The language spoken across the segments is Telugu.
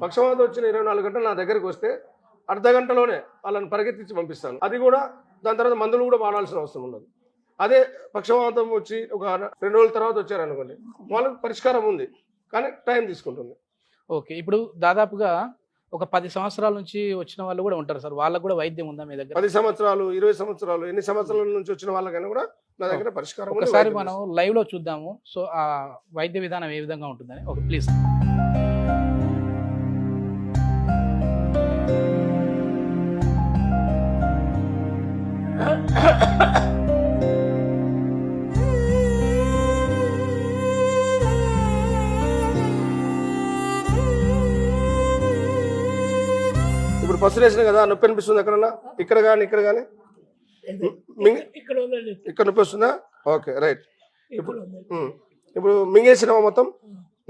పక్షవాతం వచ్చిన 24 గంటలు నా దగ్గరికి వస్తే అర్ధ గంటలోనే వాళ్ళని పరిగెత్తించి పంపిస్తాను. అది కూడా దాని తర్వాత మందులు కూడా వాడాల్సిన అవసరం ఉండదు. అదే పక్షవాతం వచ్చి ఒక 2 రోజుల తర్వాత వచ్చారనుకోండి, వాళ్ళకి పరిష్కారం ఉంది కానీ టైం తీసుకుంటుంది. ఓకే, ఇప్పుడు దాదాపుగా ఒక 10 సంవత్సరాల నుంచి వచ్చిన వాళ్ళు కూడా ఉంటారు సార్, వాళ్ళకు కూడా వైద్యం ఉందా మీ దగ్గర? 10 సంవత్సరాలు 20 సంవత్సరాలు ఎన్ని సంవత్సరాల నుంచి వచ్చిన వాళ్ళకైనా కూడా నా దగ్గర పరిష్కారం ఉంది. ఒకసారి మనం లైవ్ లో చూద్దాము. సో ఆ వైద్య విధానం ఏ విధంగా ఉంటుందని. Okay please. ఇప్పుడు పసులు వేసిన కదా, నొప్పి అనిపిస్తుంది ఎక్కడన్నా? ఇక్కడ కానీ ఇక్కడ కానీ ఇక్కడ నొప్పి వస్తుందా? Okay right. ఇప్పుడు మింగేసినావా మొత్తం?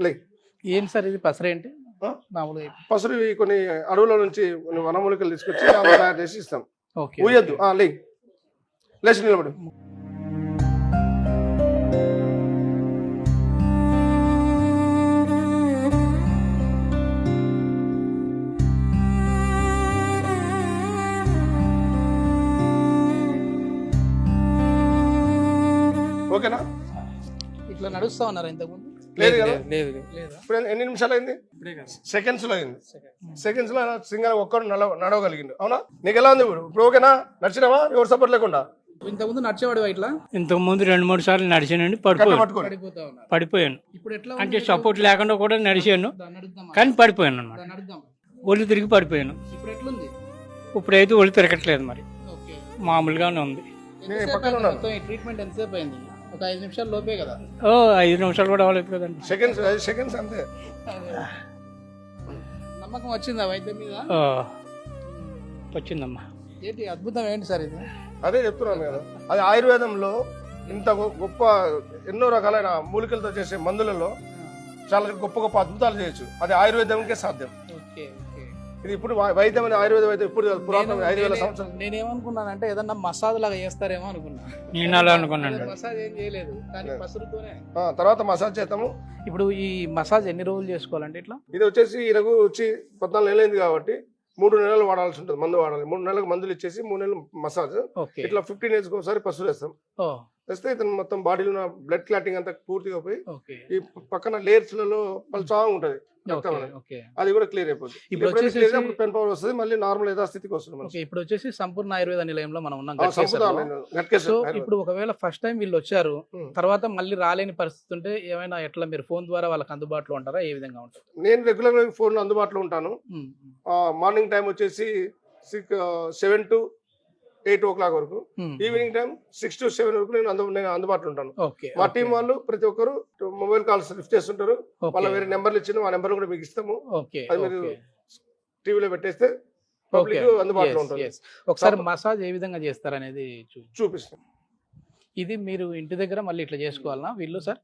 లైక్ ఏంటి సార్ ఇది పసరు ఏంటి? మామూలుగా పసులు కొన్ని అడవుల నుంచి కొన్ని వనమూలికలు తీసుకొచ్చి తయారు చేసి ఇస్తాం. ఊయద్దు, లేచి నిలబడు. ఓకేనా? ఇట్లా నడుస్తా ఉన్నారా ఇంతకుముందు? లేదు కదా. లేదా ఇప్పుడు ఎన్ని నిమిషాలు అయింది? సెకండ్స్ లో అయింది. సెకండ్స్ లో సింగల్ ఒక్కడు నడవగలిగింది. అవునా? నీకు ఎలా ఉంది ఇప్పుడు? ఇప్పుడు ఓకేనా? నడిచినావా ఎవరు సపోర్ట్ లేకుండా? ఇంతకుముందు నడిచేవాడు ఇట్లా? ఇంతకు ముందు 2-3 సార్లు నడిచానండి, పడిపోయాను. ఇప్పుడు ఎట్లా అంటే సపోర్ట్ లేకుండా కూడా నడిచాను కానీ పడిపోయాను అన్నమాట. ఒళ్ళు తిరిగి పడిపోయాను. ఇప్పుడు ఎట్లుంది? ఇప్పుడైతే ఒళ్ళు తిరగట్లేదు, మరి మామూలుగానే ఉంది. ట్రీట్మెంట్ ఎంతసేపు అయింది? ఒక 5 నిమిషాలు లోపే కదా? 5 నిమిషాలు కూడా అవ్వలేదు కదండి. సెకండ్స్ అంతే. నమ్మకం వచ్చిందా వైద్యం మీద? వచ్చిందమ్మా. ఏంటి అద్భుతం ఏంటి సార్ ఇది? అదే చెప్తున్నాను కదా, అది ఆయుర్వేదంలో ఇంత గొప్ప ఎన్నో రకాలైన మూలికలతో చేసే మందులలో చాలా గొప్ప గొప్ప అద్భుతాలు చేయొచ్చు. అది ఆయుర్వేదంకే సాధ్యం. ఇది ఇప్పుడు వైద్యం అని ఆయుర్వేదం అయితే ఇప్పుడు పురాతన 5000 సంవత్సరాలు. నేనేమనుకున్నానంటే ఏదన్నా మసాజ్ లాగా చేస్తారేమో అనుకున్నా. నేను అలా అనుకున్నాను. మసాజ్ ఏం చేయలేదు కానీ పసురుతోనే. తర్వాత మసాజ్ చేస్తాము. ఇప్పుడు ఈ మసాజ్ ఎన్ని రోజులు చేసుకోవాలంటే ఇట్లా? ఇది వచ్చేసి ఈయనకు వచ్చి 14 నెలలు అయింది కాబట్టి 3 నెలలు వాడాల్సి ఉంటుంది. మందు వాడాలి. 3 నెలలకు మందులు ఇచ్చేసి 3 నెలలు మసాజ్. ఇట్లా 15 days ఒకసారి పసులు వేస్తాం. వేస్తే ఇతను మొత్తం బాడీలో ఉన్న బ్లడ్ క్లాటింగ్ అంతా పూర్తిగా పోయి ఈ పక్కన లేయర్స్ లలో పలుచా ఉంటది, అది కూడా క్లియర్ అయిపోతుంది. ఇప్పుడు పెన్ పవర్ వస్తుంది, మళ్ళీ నార్మల్ యథాస్థితికి వస్తుంది. ఇప్పుడు వచ్చేసి సంపూర్ణ ఆయుర్వేద నిలయంలో మనం ఉన్నాం. సో ఇప్పుడు ఒకవేళ ఫస్ట్ టైం వీళ్ళు వచ్చారు, తర్వాత మళ్ళీ రాలేని పరిస్థితి ఉంటే ఏమైనా ఎట్లా మీరు ఫోన్ ద్వారా వాళ్ళకి అందుబాటులో ఉంటారా? ఏ విధంగా ఉంటారు? నేను రెగ్యులర్ గా ఫోన్ అందుబాటులో ఉంటాను. మార్నింగ్ టైం వచ్చేసి 7 to 8 o'clock వరకు, ఈవినింగ్ టైం 6 to 7 వరకు నేను అందుబాటులో ఉంటాను. మా టీం వాళ్ళు ప్రతి ఒక్కరు మొబైల్ కాల్స్ లిఫ్ట్ చేస్తుంటారు. వాళ్ళ వేరే నెంబర్లు ఇచ్చిన ఆ నెంబర్ కూడా మీకు ఇస్తాము. అది మీరు టీవీలో పెట్టేస్తే పబ్లిక్ అందుబాటులో ఉంటుంది. ఒకసారి మసాజ్ ఏ విధంగా చేస్తారు అనేది చూపిస్తాం. ఇది మీరు ఇంటి దగ్గర మళ్ళీ ఇట్లా చేసుకోవాలనా వీళ్ళు సార్?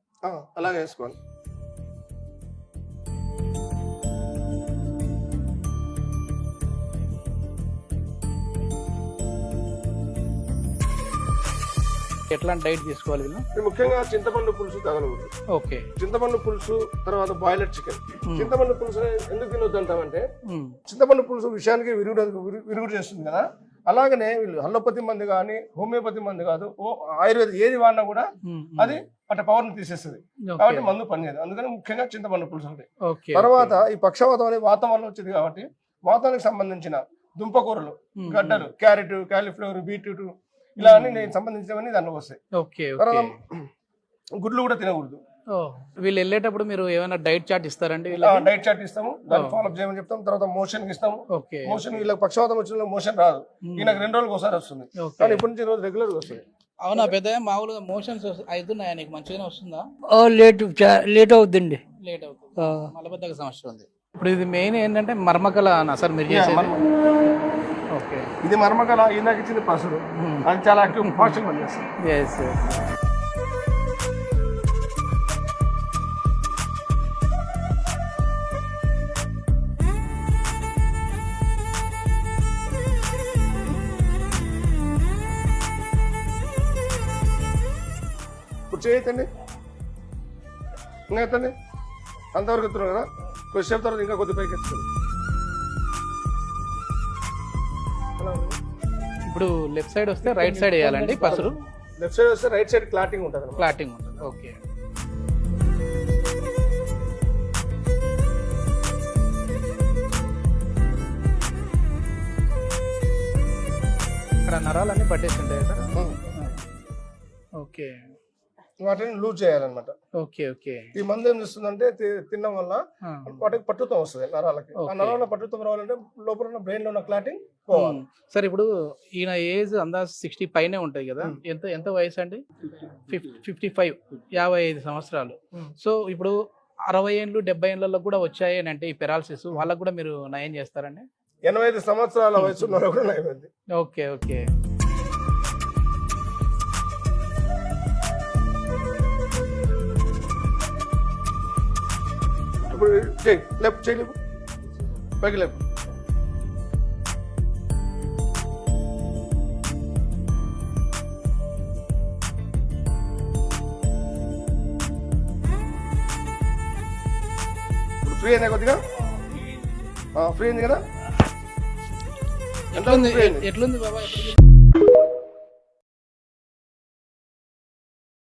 అలాగే చేసుకోవాలి. ఎట్లాంటి డైట్ తీసుకోవాలి వీళ్ళు? ముఖ్యంగా చింతపండు పులుసు తగలకూడదు. చింతపండు పులుసు, తర్వాత బాయిలర్ చికెన్. చింతపండు పులుసు ఎందుకు తినొద్దు అంటామంటే, చింతపండు పులుసు విషయానికి విరుగుడు చేస్తుంది కదా. అలాగనే వీళ్ళు అలోపతి మంది కానీ హోమియోపతి మంది కాదు, ఆయుర్వేద ఏది వాడినా కూడా అది అట్లా పవర్ ని తీసేస్తుంది. కాబట్టి మందు పనిచేయదు. అందుకని ముఖ్యంగా చింతపండు పులుసు ఉంటాయి. తర్వాత ఈ పక్షవాతం అనేది వాతం వల్ల వచ్చింది కాబట్టి వాతానికి సంబంధించిన దుంపకూరలు, గడ్డలు, క్యారెట్, కాలీఫ్లవర్, బీట్రూట్ ఇలా అన్ని నేను సంబంధించినవన్నీ దాంట్లో వస్తాయి. తర్వాత గుడ్లు కూడా తినకూడదు. వీళ్ళు వెళ్ళేటప్పుడు మీరు ఏమైనా డైట్ చార్ట్ ఇస్తారండి? డైట్ చార్ట్ ఇస్తాము, దాన్ని ఫాలోఅప్ చేయమని చెప్తాం. తర్వాత మోషన్ ఇస్తాము. మోషన్ వీళ్ళకి పక్షవాతం వచ్చిన మోషన్ రాదు, ఈయనకు 2 రోజులకు ఒకసారి వస్తుంది. కానీ ఇప్పటి నుంచి రోజు రెగ్యులర్ గా వస్తుంది. అవునా పెద్ద? మామూలుగా మోషన్స్ అవుతున్నాయా నీకు? మంచిగానే వస్తుందా? లేట్ అవుతుందండి. లేట్ అవుతుంది, మలబద్ధక సమస్య ఉంది. ఇప్పుడు ఇది మెయిన్ ఏంటంటే మర్మకల సార్ మీరు చేసేది? ఇది మర్మకల, ఇందాక ఇచ్చింది పసులు. అది చాలా యాక్టివ్ ఫాస్టింగ్ పనిచేస్తుంది. ఇప్పుడు చేయతండి, ఇంకా ఎత్తండి. అంతవరకు ఎత్తున్నాం కదా, కొద్దిసేపు తర్వాత ఇంకా కొద్ది పైకి ఎత్తుంది. ఎలా ఉంది? ఇప్పుడు లెఫ్ట్ సైడ్ వస్తే రైట్ సైడ్ వేయాలండి పసురు. లెఫ్ట్ సైడ్ వస్తే రైట్ సైడ్ క్లాటింగ్ ఉంటుంది అన్నమాట. ఫ్లాటింగ్ ఉంటుంది. ఓకే. ఇక్కడ నరాలన్నీ పట్టేసి ఉంటాయి సార్. ఓకే వాటిని లూజ్ చేయాలన్నమాట. Okay okay. ఈ మందు ఏం చేస్తుందంటే తినడం వల్ల వాటికి పట్టుతం వస్తుంది నరాలకి. ఆ నరాల పట్టుతం రావాలంటే లోపల ఉన్న బ్రెయిన్ లో ఉన్న క్లాటింగ్ పోవాలి. సార్ ఇప్పుడు ఈయన ఏజ్ అందాజు 60 పైనే ఉంటుంది కదా, ఎంత ఎంత వయసు అండి? 55, 55 సంవత్సరాలు. సో ఇప్పుడు 60 ఏళ్ళు 70 ఏళ్ళలో కూడా వచ్చాయి అని అంటే ఈ పెరాలసిస్, వాళ్ళకు కూడా మీరు నయం చేస్తారండి? 85 సంవత్సరాల వయసు ఉన్న కూడా నయమైంది. Okay okay. ఇప్పుడు లెఫ్ట్ చేయి పైకి లేపు. ఇప్పుడు ఫ్రీ అయినా కొద్దిగా ఫ్రీ అయింది కదా? ఎట్లుంది బాబా?